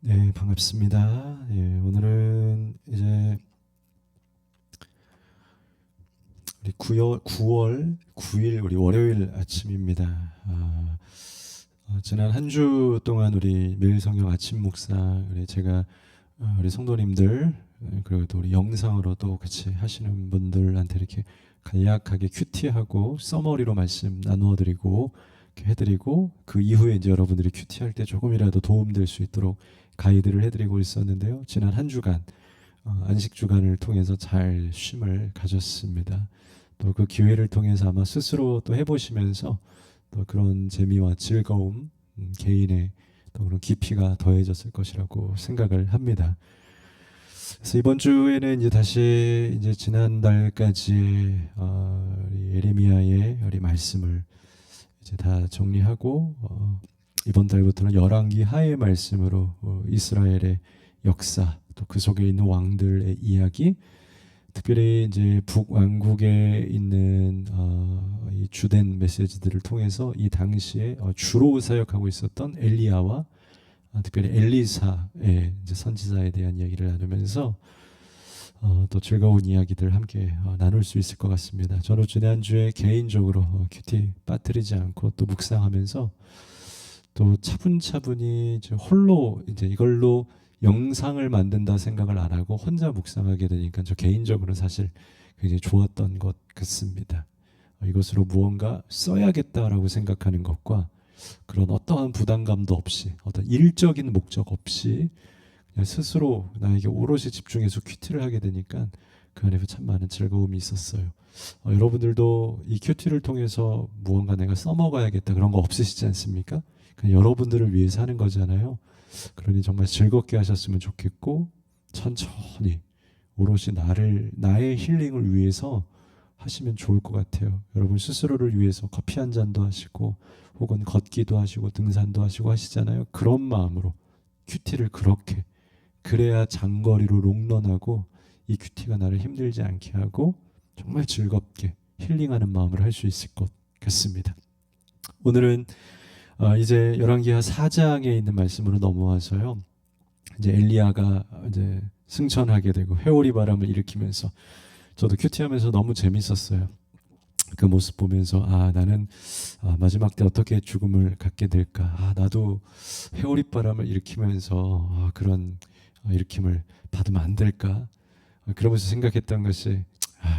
네, 반갑습니다. 예, 오늘은 이제 우리 9월 9일 우리 월요일 아침입니다. 지난 한 주 동안 우리 매일성경 아침 묵상 우리 제가 우리 성도님들 그리고 또 우리 영상으로도 같이 하시는 분들한테 이렇게 간략하게 큐티하고 써머리로 말씀 나누어 드리고 이렇게 해드리고 그 이후에 이제 여러분들이 큐티할 때 조금이라도 도움될 수 있도록 가이드를 해드리고 있었는데요. 지난 한 주간 안식 주간을 통해서 잘 쉼을 가졌습니다. 또 그 기회를 통해서 아마 스스로 또 해보시면서 또 그런 재미와 즐거움, 개인의 또 그런 깊이가 더해졌을 것이라고 생각을 합니다. 그래서 이번 주에는 이제 다시 이제 지난달까지 우리 예레미야의 우리 말씀을 이제 다 정리하고 이번 달부터는 열왕기 하의 말씀으로 이스라엘의 역사 또 그 속에 있는 왕들의 이야기, 특별히 이제 북왕국에 있는 이 주된 메시지들을 통해서 이 당시에 주로 사역하고 있었던 엘리야와 특별히 엘리사의 이제 선지자에 대한 이야기를 나누면서 또 즐거운 이야기들 함께 나눌 수 있을 것 같습니다. 저는 지난주에 개인적으로 큐티 빠뜨리지 않고 또 묵상하면서 또 차분차분히 이제 홀로 이제 이걸로 영상을 만든다 생각을 안 하고 혼자 묵상하게 되니까 저 개인적으로 사실 굉장히 좋았던 것 같습니다. 이것으로 무언가 써야겠다라고 생각하는 것과 그런 어떠한 부담감도 없이 어떤 일적인 목적 없이 그냥 스스로 나에게 오롯이 집중해서 큐티를 하게 되니까 그 안에서 참 많은 즐거움이 있었어요. 여러분들도 이 큐티를 통해서 무언가 내가 써먹어야겠다 그런 거 없으시지 않습니까? 그냥 여러분들을 위해서 하는 거잖아요. 그러니 정말 즐겁게 하셨으면 좋겠고 천천히 오롯이 나의 힐링을 위해서 하시면 좋을 것 같아요. 여러분 스스로를 위해서 커피 한 잔도 하시고 혹은 걷기도 하시고 등산도 하시고 하시잖아요. 그런 마음으로 큐티를 그렇게 그래야 장거리로 롱런하고 이 큐티가 나를 힘들지 않게 하고 정말 즐겁게 힐링하는 마음으로 할 수 있을 것 같습니다. 오늘은 이제 열왕기하 4장에 있는 말씀으로 넘어와서요. 이제 엘리야가 이제 승천하게 되고 회오리 바람을 일으키면서 저도 큐티하면서 너무 재밌었어요. 그 모습 보면서 나는 마지막 때 어떻게 죽음을 갖게 될까? 나도 회오리 바람을 일으키면서 그런 일으킴을 받으면 안 될까? 그러면서 생각했던 것이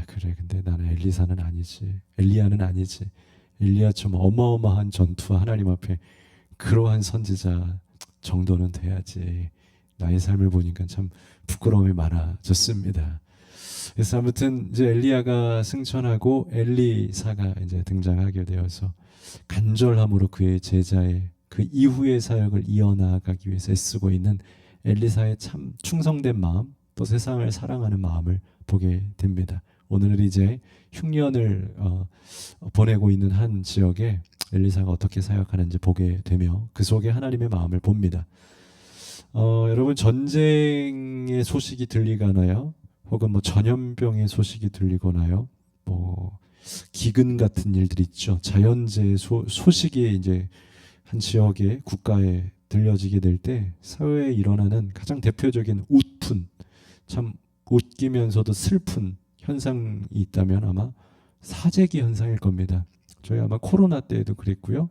그래 근데 나는 엘리사는 아니지 엘리야는 아니지 엘리야처럼 어마어마한 전투와 하나님 앞에 그러한 선지자 정도는 돼야지. 나의 삶을 보니까 참 부끄러움이 많아졌습니다. 그래서 아무튼 이제 엘리야가 승천하고 엘리사가 이제 등장하게 되어서 간절함으로 그의 제자의 그 이후의 사역을 이어나가기 위해서 애쓰고 있는 엘리사의 참 충성된 마음 또 세상을 사랑하는 마음을 보게 됩니다. 오늘은 이제 흉년을 보내고 있는 한 지역에 엘리사가 어떻게 사역하는지 보게 되며 그 속에 하나님의 마음을 봅니다. 여러분 전쟁의 소식이 들리거나요? 혹은 뭐 전염병의 소식이 들리거나요? 뭐 기근 같은 일들 있죠. 자연재해 소식이 이제 한 지역에 국가에 들려지게 될 때 사회에 일어나는 가장 대표적인 웃픈 참 웃기면서도 슬픈 현상이 있다면 아마 사재기 현상일 겁니다. 저희 아마 코로나 때에도 그랬고요.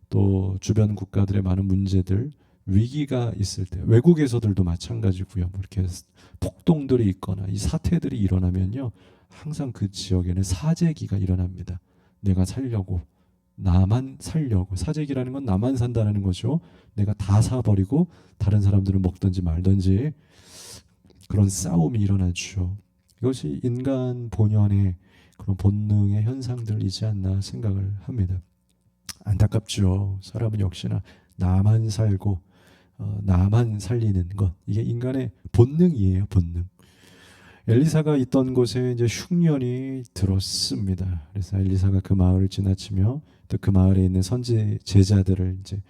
또 주변 국가들의 많은 문제들 위기가 있을 때 외국에서들도 마찬가지고요. 뭐 이렇게 폭동들이 있거나 이 사태들이 일어나면요. 항상 그 지역에는 사재기가 일어납니다. 내가 살려고 나만 살려고 사재기라는 건 나만 산다는 거죠. 내가 다 사버리고 다른 사람들은 먹든지 말든지 그런 싸움이 일어나죠. 이것이 인간 본연의 그런 본능의 현상들이지 않나 생각을 합니다. 안타깝죠. 사람은 역시나 나만 살고 나만 살리는 것 이게 인간의 본능이에요. 본능. 엘리사가 있던 곳에 이제 흉년이 들었습니다. 그래서 엘리사가 그 마을을 지나치며 또 그 마을에 있는 선지 제자들을 이제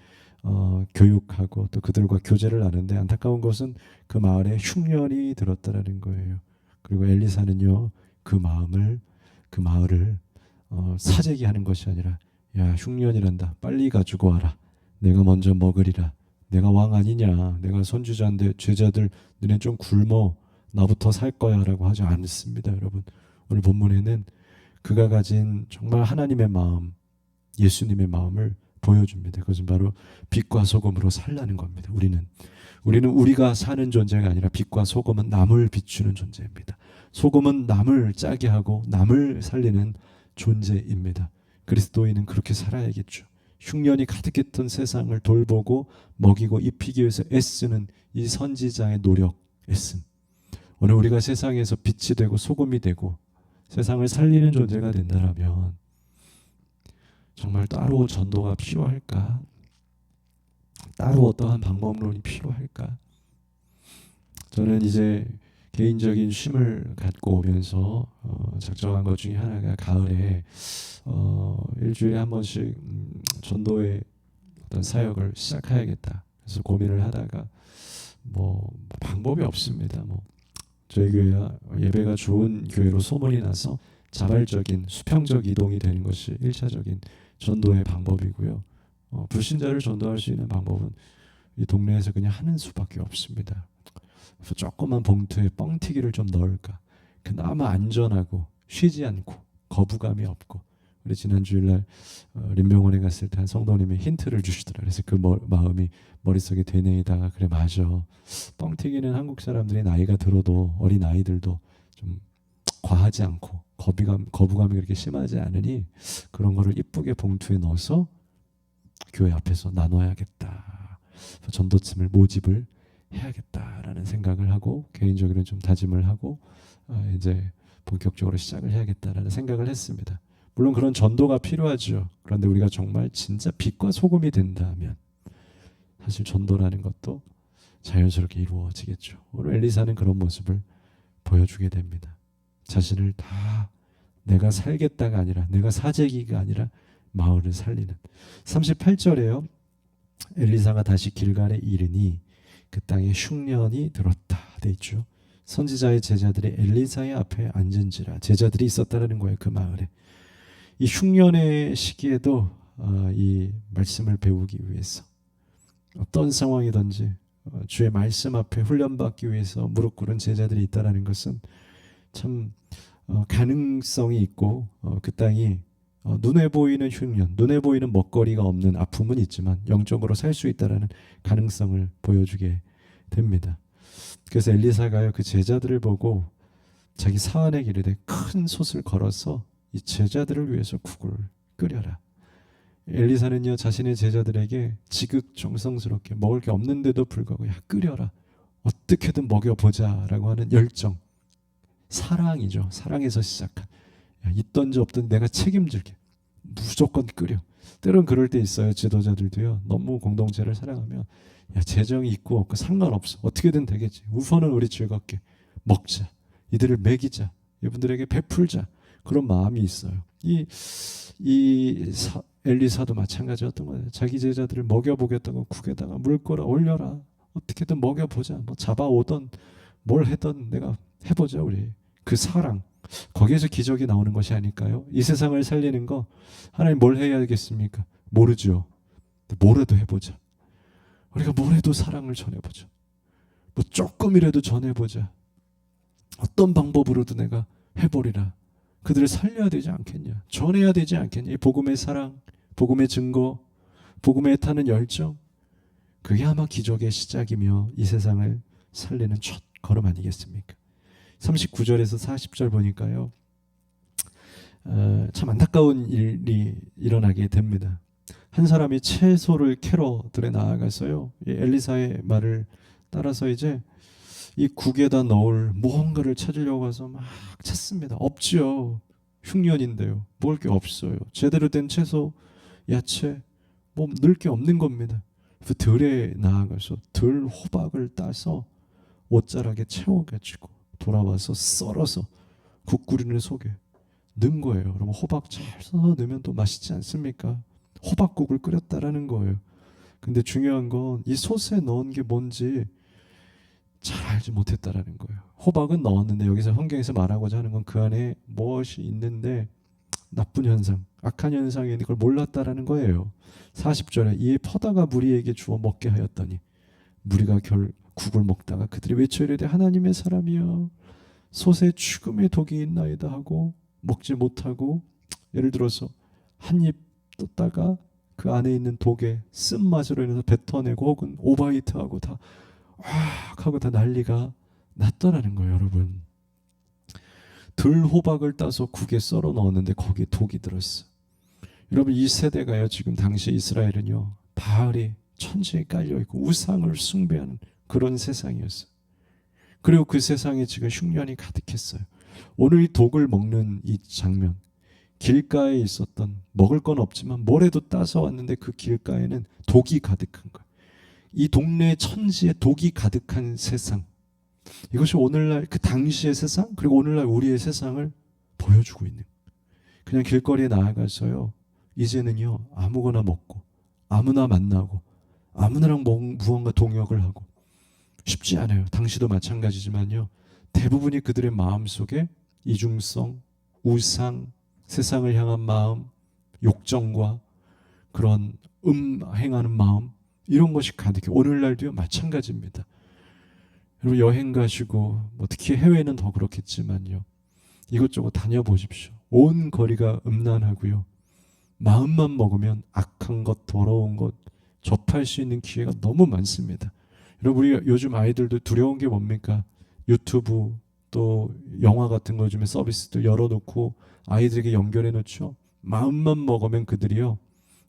교육하고 또 그들과 교제를 나누는데 안타까운 것은 그 마을에 흉년이 들었다라는 거예요. 그리고 엘리사는요 그 마을을 사재기하는 것이 아니라 야 흉년이란다 빨리 가지고 와라 내가 먼저 먹으리라 내가 왕 아니냐, 내가 선지자인데 제자들 너네 좀 굶어, 나부터 살 거야 라고 하지 않습니다. 여러분, 오늘 본문에는 그가 가진 정말 하나님의 마음, 예수님의 마음을 보여줍니다. 그것은 바로 빛과 소금으로 살라는 겁니다. 우리는 우리가 사는 존재가 아니라 빛과 소금은 남을 비추는 존재입니다. 소금은 남을 짜게 하고 남을 살리는 존재입니다. 그리스도인은 그렇게 살아야겠죠. 흉년이 가득했던 세상을 돌보고 먹이고 입히기 위해서 애쓰는 이 선지자의 노력, 애씀. 오늘 우리가 세상에서 빛이 되고 소금이 되고 세상을 살리는 존재가 된다면 정말 따로 전도가 필요할까? 따로 어떠한 방법론이 필요할까? 저는 이제 개인적인 쉼을 갖고 오면서 작정한 것 중에 하나가 가을에 일주일에 한 번씩 전도의 어떤 사역을 시작해야겠다. 그래서 고민을 하다가 뭐 방법이 없습니다. 뭐 저희 교회가 예배가 좋은 교회로 소문이 나서 자발적인 수평적 이동이 되는 것이 1차적인 전도의 방법이고요. 불신자를 전도할 수 있는 방법은 이 동네에서 그냥 하는 수밖에 없습니다. 그래서 조그만 봉투에 뻥튀기를 좀 넣을까. 그나마 안전하고 쉬지 않고 거부감이 없고. 우리 지난 주일날 림병원에 갔을 때 한 성도님이 힌트를 주시더라. 그래서 그 마음이 머릿속에 되뇌이다가 그래 맞아. 뻥튀기는 한국 사람들이 나이가 들어도 어린 아이들도 좀 과하지 않고 거부감이 그렇게 심하지 않으니 그런 거를 이쁘게 봉투에 넣어서 교회 앞에서 나눠야겠다. 전도팀을 모집을 해야겠다라는 생각을 하고 개인적으로는 좀 다짐을 하고 이제 본격적으로 시작을 해야겠다라는 생각을 했습니다. 물론 그런 전도가 필요하죠. 그런데 우리가 정말 진짜 빛과 소금이 된다면 사실 전도라는 것도 자연스럽게 이루어지겠죠. 오늘 엘리사는 그런 모습을 보여주게 됩니다. 자신을 다 내가 살겠다가 아니라 내가 사재기가 아니라 마을을 살리는 38절에요. 엘리사가 다시 길갈에 이르니 그 땅에 흉년이 들었다 돼 있죠. 선지자의 제자들이 엘리사의 앞에 앉은지라 제자들이 있었다라는 거예요. 그 마을에. 이 흉년의 시기에도 이 말씀을 배우기 위해서 어떤 상황이든지 주의 말씀 앞에 훈련받기 위해서 무릎 꿇은 제자들이 있다라는 것은 참 가능성이 있고 그 땅이 눈에 보이는 흉년, 눈에 보이는 먹거리가 없는 아픔은 있지만 영적으로 살 수 있다라는 가능성을 보여주게 됩니다. 그래서 엘리사가요 그 제자들을 보고 자기 사안에 이르되 큰 솥을 걸어서 이 제자들을 위해서 국을 끓여라. 엘리사는요 자신의 제자들에게 지극정성스럽게 먹을 게 없는데도 불구하고 야 끓여라. 어떻게든 먹여보자라고 하는 열정, 사랑이죠. 사랑에서 시작한 야, 있던지 없던지 내가 책임질게. 무조건 끓여. 때론 그럴 때 있어요. 지도자들도요. 너무 공동체를 사랑하면 야 재정이 있고 없고 상관없어. 어떻게든 되겠지. 우선은 우리 즐겁게 먹자. 이들을 먹이자. 이분들에게 베풀자. 그런 마음이 있어요. 엘리사도 마찬가지였던 거예요. 자기 제자들을 먹여보겠다고 국에다가 물 끓여 올려라. 어떻게든 먹여보자. 뭐 잡아오던 뭘 하던 내가 해보자 우리. 그 사랑. 거기에서 기적이 나오는 것이 아닐까요? 이 세상을 살리는 거 하나님 뭘 해야겠습니까? 모르죠. 뭐라도 해보자. 우리가 뭐라도 사랑을 전해보자. 뭐 조금이라도 전해보자. 어떤 방법으로도 내가 해보리라. 그들을 살려야 되지 않겠냐? 전해야 되지 않겠냐? 이 복음의 사랑, 복음의 증거, 복음에 타는 열정, 그게 아마 기적의 시작이며 이 세상을 살리는 첫 걸음 아니겠습니까? 39절에서 40절 보니까요. 참 안타까운 일이 일어나게 됩니다. 한 사람이 채소를 캐러 들에 나아가서요. 엘리사의 말을 따라서 이제 이 국에다 넣을 무언가를 찾으려고 해서 막 찾습니다. 없지요. 흉년인데요. 먹을 게 없어요. 제대로 된 채소, 야채 뭐 넣을 게 없는 겁니다. 그래서 들에 나아가서 들 호박을 따서 옷자락에 채워가지고 돌아와서 썰어서 국 끓이는 속에 넣은 거예요. 그러면 호박 잘 썰어 넣으면 또 맛있지 않습니까? 호박국을 끓였다라는 거예요. 근데 중요한 건 이 솥에 넣은 게 뭔지 잘 알지 못했다라는 거예요. 호박은 넣었는데 여기서 성경에서 말하고자 하는 건 그 안에 무엇이 있는데 나쁜 현상, 악한 현상이 있는 걸 몰랐다라는 거예요. 40절에 이에 퍼다가 무리에게 주어 먹게 하였더니 무리가 국을 먹다가 그들이 외쳐 이르되 하나님의 사람이여 솥에 죽음의 독이 있나이다 하고 먹지 못하고, 예를 들어서 한 입 떴다가 그 안에 있는 독의 쓴맛으로 인해서 뱉어내고 혹은 오바이트하고 다 하고 다 난리가 났더라는 거예요. 여러분, 들호박을 따서 국에 썰어 넣었는데 거기에 독이 들었어. 여러분, 이 세대가요, 지금 당시 이스라엘은요, 바알이 천지에 깔려있고 우상을 숭배하는 그런 세상이었어요. 그리고 그 세상에 지금 흉년이 가득했어요. 오늘 이 독을 먹는 이 장면, 길가에 있었던, 먹을 건 없지만 뭐래도 따서 왔는데 그 길가에는 독이 가득한 거예요. 이 동네 천지에 독이 가득한 세상, 이것이 오늘날 그 당시의 세상, 그리고 오늘날 우리의 세상을 보여주고 있는, 그냥 길거리에 나아가서요, 이제는요 아무거나 먹고 아무나 만나고 아무나랑 무언가 동역을 하고, 쉽지 않아요. 당시도 마찬가지지만요, 대부분이 그들의 마음속에 이중성, 우상, 세상을 향한 마음, 욕정과 그런 행하는 마음, 이런 것이 가득해요. 오늘날도요 마찬가지입니다. 여러분, 여행 가시고 특히 해외는 더 그렇겠지만요, 이것저것 다녀보십시오. 온 거리가 음란하고요, 마음만 먹으면 악한 것, 더러운 것 접할 수 있는 기회가 너무 많습니다. 여러분, 우리 요즘 아이들도 두려운 게 뭡니까? 유튜브 또 영화 같은 거 요즘에 서비스들 열어놓고 아이들에게 연결해 놓죠. 마음만 먹으면 그들이요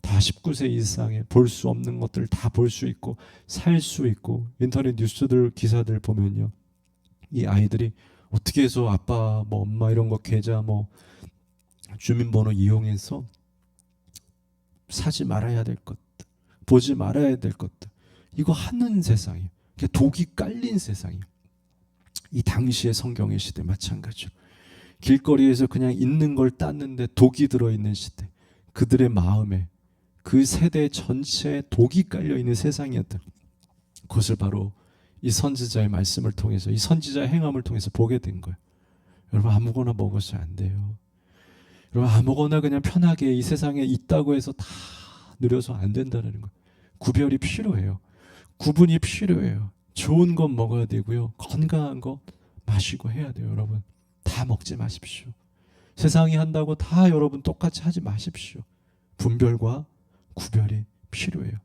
다 19세 이상에 볼 수 없는 것들을 다 볼 수 있고 살 수 있고, 인터넷 뉴스들 기사들 보면요, 이 아이들이 어떻게 해서 아빠 엄마 이런 거 계좌 주민번호 이용해서 사지 말아야 될 것들, 보지 말아야 될 것들, 이거 하는 세상이에요. 독이 깔린 세상이에요. 이 당시의 성경의 시대 마찬가지로 길거리에서 그냥 있는 걸 땄는데 독이 들어있는 시대, 그들의 마음에 그 세대 전체에 독이 깔려있는 세상이었던, 그것을 바로 이 선지자의 말씀을 통해서, 이 선지자의 행함을 통해서 보게 된 거예요. 여러분, 아무거나 먹어서 안 돼요. 여러분, 아무거나 그냥 편하게 이 세상에 있다고 해서 다 누려서 안 된다는 거예요. 구별이 필요해요. 구분이 필요해요. 좋은 건 먹어야 되고요, 건강한 거 마시고 해야 돼요. 여러분, 다 먹지 마십시오. 세상이 한다고 다 여러분 똑같이 하지 마십시오. 분별과 구별이 필요해요.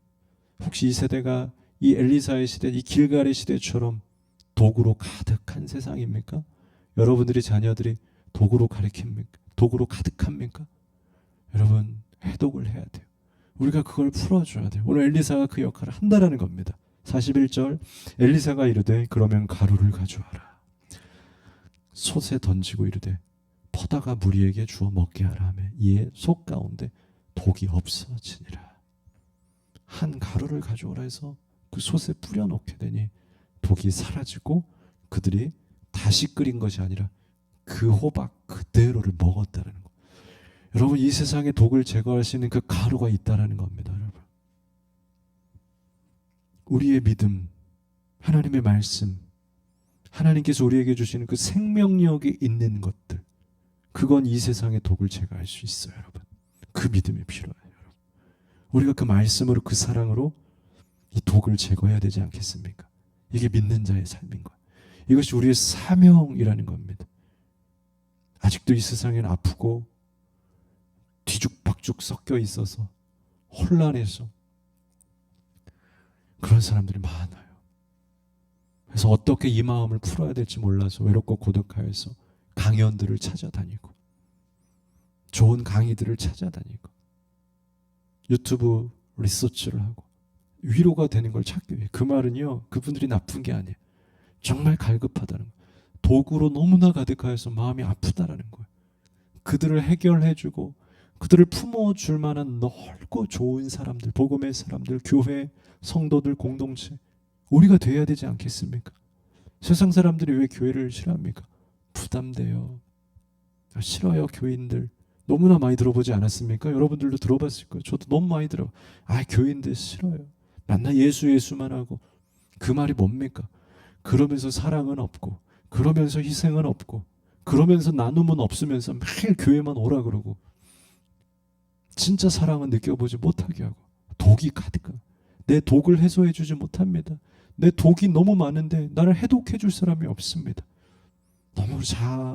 혹시 이 세대가 이 엘리사의 시대, 이 길갈의 시대처럼 독으로 가득한 세상입니까? 여러분들이 자녀들이 독으로 가득합니까? 여러분, 해독을 해야 돼요. 우리가 그걸 풀어줘야 돼요. 오늘 엘리사가 그 역할을 한다라는 겁니다. 41절, 엘리사가 이르되 그러면 가루를 가져와라. 솥에 던지고 이르되 퍼다가 무리에게 주어 먹게 하라 하며 이에 솥 가운데 독이 없어지니라. 한 가루를 가져오라 해서 그 솥에 뿌려놓게 되니 독이 사라지고 그들이 다시 끓인 것이 아니라 그 호박 그대로를 먹었다는 거. 여러분, 이 세상에 독을 제거할 수 있는 그 가루가 있다는 겁니다. 여러분, 우리의 믿음, 하나님의 말씀, 하나님께서 우리에게 주시는 그 생명력이 있는 것들, 그건 이 세상의 독을 제거할 수 있어요. 여러분, 그 믿음이 필요해요. 여러분, 우리가 그 말씀으로, 그 사랑으로 이 독을 제거해야 되지 않겠습니까? 이게 믿는 자의 삶인 거예요. 이것이 우리의 사명이라는 겁니다. 아직도 이 세상에는 아프고 뒤죽박죽 섞여 있어서 혼란해서 그런 사람들이 많아요. 그래서 어떻게 이 마음을 풀어야 될지 몰라서 외롭고 고독하여서 강연들을 찾아다니고 좋은 강의들을 찾아다니고 유튜브 리서치를 하고 위로가 되는 걸 찾기 위해. 그 말은요, 그분들이 나쁜 게 아니에요. 정말 갈급하다는 거예요. 독으로 너무나 가득하여서 마음이 아프다라는 거예요. 그들을 해결해주고 그들을 품어줄 만한 넓고 좋은 사람들, 복음의 사람들, 교회, 성도들, 공동체, 우리가 돼야 되지 않겠습니까? 세상 사람들이 왜 교회를 싫어합니까? 부담돼요. 싫어요. 교인들 너무나 많이 들어보지 않았습니까? 여러분들도 들어봤을 거예요. 저도 너무 많이 들어. 교인들 싫어요. 맨날 예수만 하고. 그 말이 뭡니까? 그러면서 사랑은 없고, 그러면서 희생은 없고, 그러면서 나눔은 없으면서 매일 교회만 오라 그러고, 진짜 사랑은 느껴보지 못하게 하고 독이 가득한, 내 독을 해소해 주지 못합니다. 내 독이 너무 많은데 나를 해독해 줄 사람이 없습니다. 너무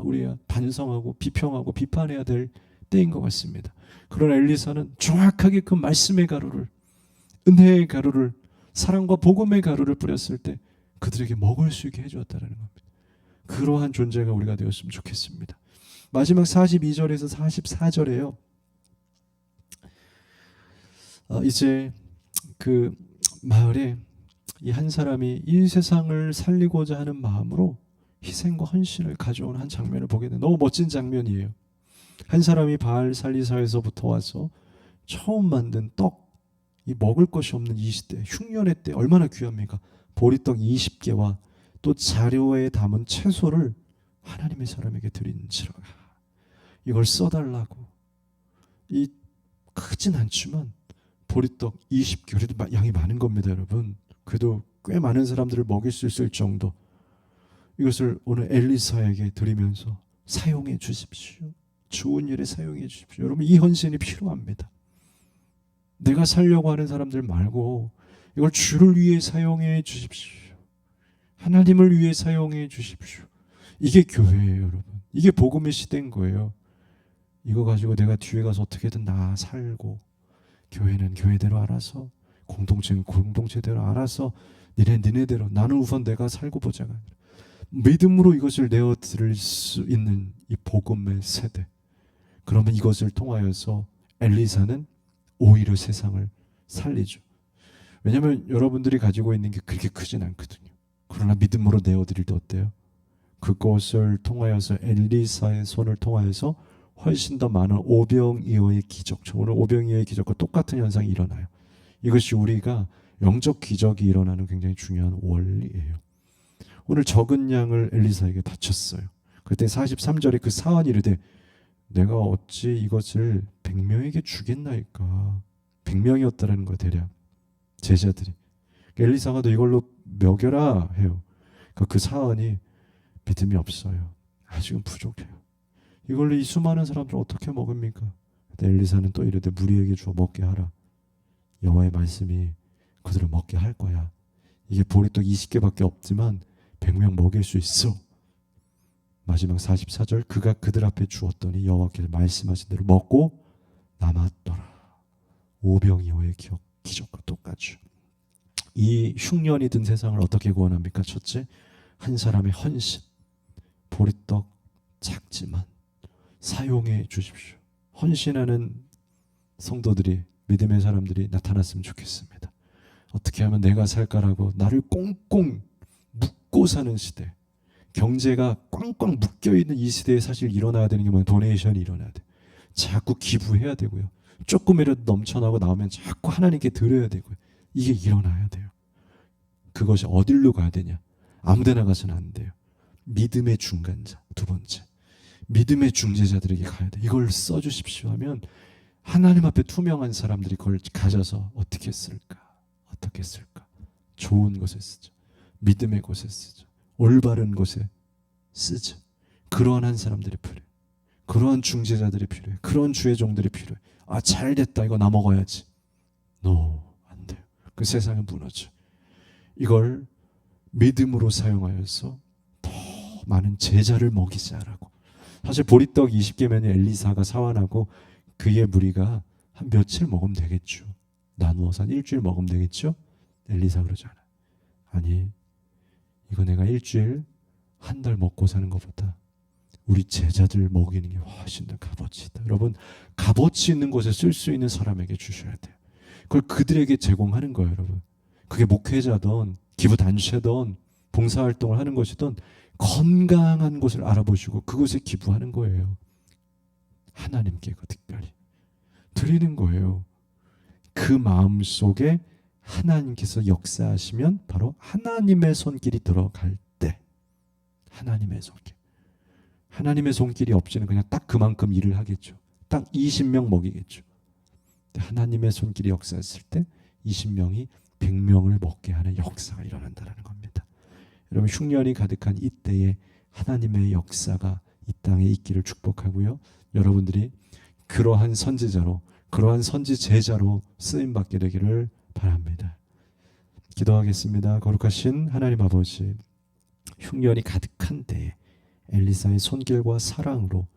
우리가 반성하고 비평하고 비판해야 될 때인 것 같습니다. 그러나 엘리사는 정확하게 그 말씀의 가루를, 은혜의 가루를, 사랑과 복음의 가루를 뿌렸을 때 그들에게 먹을 수 있게 해주었다는 겁니다. 그러한 존재가 우리가 되었으면 좋겠습니다. 마지막 42절에서 44절에요. 이제 그 마을에 이 한 사람이 이 세상을 살리고자 하는 마음으로 희생과 헌신을 가져온 한 장면을 보게 돼요. 너무 멋진 장면이에요. 한 사람이 바알 살리사에서부터 와서 처음 만든 떡, 이 먹을 것이 없는 이 시대, 흉년의 때 얼마나 귀합니까? 보리떡 20개와 또 자료에 담은 채소를 하나님의 사람에게 드린지라. 이걸 써달라고. 이 크진 않지만 보리떡 20개, 그래도 양이 많은 겁니다, 여러분. 그래도 꽤 많은 사람들을 먹일 수 있을 정도. 이것을 오늘 엘리사에게 드리면서 사용해 주십시오. 좋은 일에 사용해 주십시오. 여러분, 이 헌신이 필요합니다. 내가 살려고 하는 사람들 말고 이걸 주를 위해 사용해 주십시오. 하나님을 위해 사용해 주십시오. 이게 교회예요, 여러분. 이게 복음의 시대인 거예요. 이거 가지고 내가 뒤에 가서 어떻게든 나 살고, 교회는 교회대로 알아서, 공동체는 공동체대로 알아서, 니네대로, 나는 우선 내가 살고 보자가 아니라 믿음으로 이것을 내어드릴 수 있는 이 복음의 세대. 그러면 이것을 통하여서 엘리사는 오히려 세상을 살리죠. 왜냐하면 여러분들이 가지고 있는 게 그렇게 크진 않거든요. 그러나 믿음으로 내어드릴 때 어때요? 그것을 통하여서 엘리사의 손을 통하여서 훨씬 더 많은 오병이어의 기적, 오늘 오병이어의 기적과 똑같은 현상이 일어나요. 이것이 우리가 영적 기적이 일어나는 굉장히 중요한 원리예요. 오늘 적은 양을 엘리사에게 바쳤어요. 그때 43절에 그 사환이 이르되 내가 어찌 이것을 100명에게 주겠나이까. 100명이었다라는 거예요, 대략 제자들이. 엘리사가 너 이걸로 먹여라 해요. 그 사환이 믿음이 없어요. 아직은 부족해요. 이걸로 이 수많은 사람들 어떻게 먹습니까? 엘리사는 또 이르되 무리에게 주어 먹게 하라. 여호와의 말씀이 그들을 먹게 할 거야. 이게 보리떡 20개밖에 없지만 100명 먹일 수 있어. 마지막 44절 그가 그들 앞에 주었더니 여호와께서 말씀하신 대로 먹고 남았더라. 오병이어의 기적과 똑같죠. 이 흉년이 든 세상을 어떻게 구원합니까? 첫째, 한 사람의 헌신. 보리떡 작지만 사용해 주십시오. 헌신하는 성도들이, 믿음의 사람들이 나타났으면 좋겠습니다. 어떻게 하면 내가 살까라고 나를 꽁꽁 묶고 사는 시대, 경제가 꽝꽝 묶여있는 이 시대에 사실 일어나야 되는 게 뭐냐? 도네이션이 일어나야 돼. 자꾸 기부해야 되고요. 조금이라도 넘쳐나고 나오면 자꾸 하나님께 드려야 되고요. 이게 일어나야 돼요. 그것이 어디로 가야 되냐? 아무데나 가서는 안 돼요. 믿음의 중간자, 두 번째, 믿음의 중재자들에게 가야 돼. 이걸 써주십시오 하면 하나님 앞에 투명한 사람들이 그걸 가져서 어떻게 쓸까? 어떻게 쓸까? 좋은 곳에 쓰죠. 믿음의 곳에 쓰죠. 올바른 곳에 쓰죠. 그러한 한 사람들이 필요해. 그러한 중재자들이 필요해. 그런 주의 종들이 필요해. 아, 잘 됐다. 이거 나 먹어야지. 안 돼요. 그 세상은 무너져. 이걸 믿음으로 사용하여서 더 많은 제자를 먹이자라고. 사실 보리떡 20개면 엘리사가 사환하고 그의 무리가 한 며칠 먹으면 되겠죠. 나누어서 한 일주일 먹으면 되겠죠. 엘리사 그러잖아. 아니, 이거 내가 일주일, 한 달 먹고 사는 것보다 우리 제자들 먹이는 게 훨씬 더 값어치 있다. 여러분, 값어치 있는 곳에 쓸 수 있는 사람에게 주셔야 돼요. 그걸 그들에게 제공하는 거예요, 여러분. 그게 목회자든 기부단체든 봉사활동을 하는 것이든 건강한 곳을 알아보시고 그곳에 기부하는 거예요. 하나님께 특별히 드리는 거예요. 그 마음 속에 하나님께서 역사하시면 바로 하나님의 손길이 들어갈 때, 하나님의 손길. 하나님의 손길이 없이는 그냥 딱 그만큼 일을 하겠죠. 딱 20명 먹이겠죠. 하나님의 손길이 역사했을 때 20명이 100명을 먹게 하는 역사가 일어난다는 겁니다. 여러분, 흉년이 가득한 이때에 하나님의 역사가 이 땅에 있기를 축복하고요. 여러분들이 그러한 선지자로 그러한 선지 제자로 쓰임 받게 되기를 바랍니다. 기도하겠습니다. 거룩하신 하나님 아버지, 흉년이 가득한 때에 엘리사의 손길과 사랑으로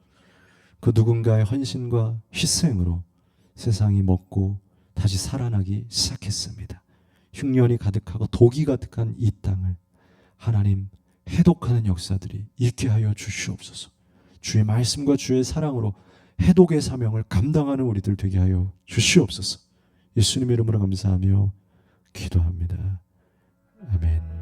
그 누군가의 헌신과 희생으로 세상이 먹고 다시 살아나기 시작했습니다. 흉년이 가득하고 독이 가득한 이 땅을 하나님 해독하는 역사들이 있게 하여 주시옵소서. 주의 말씀과 주의 사랑으로 해독의 사명을 감당하는 우리들 되게 하여 주시옵소서. 예수님의 이름으로 감사하며 기도합니다. 아멘.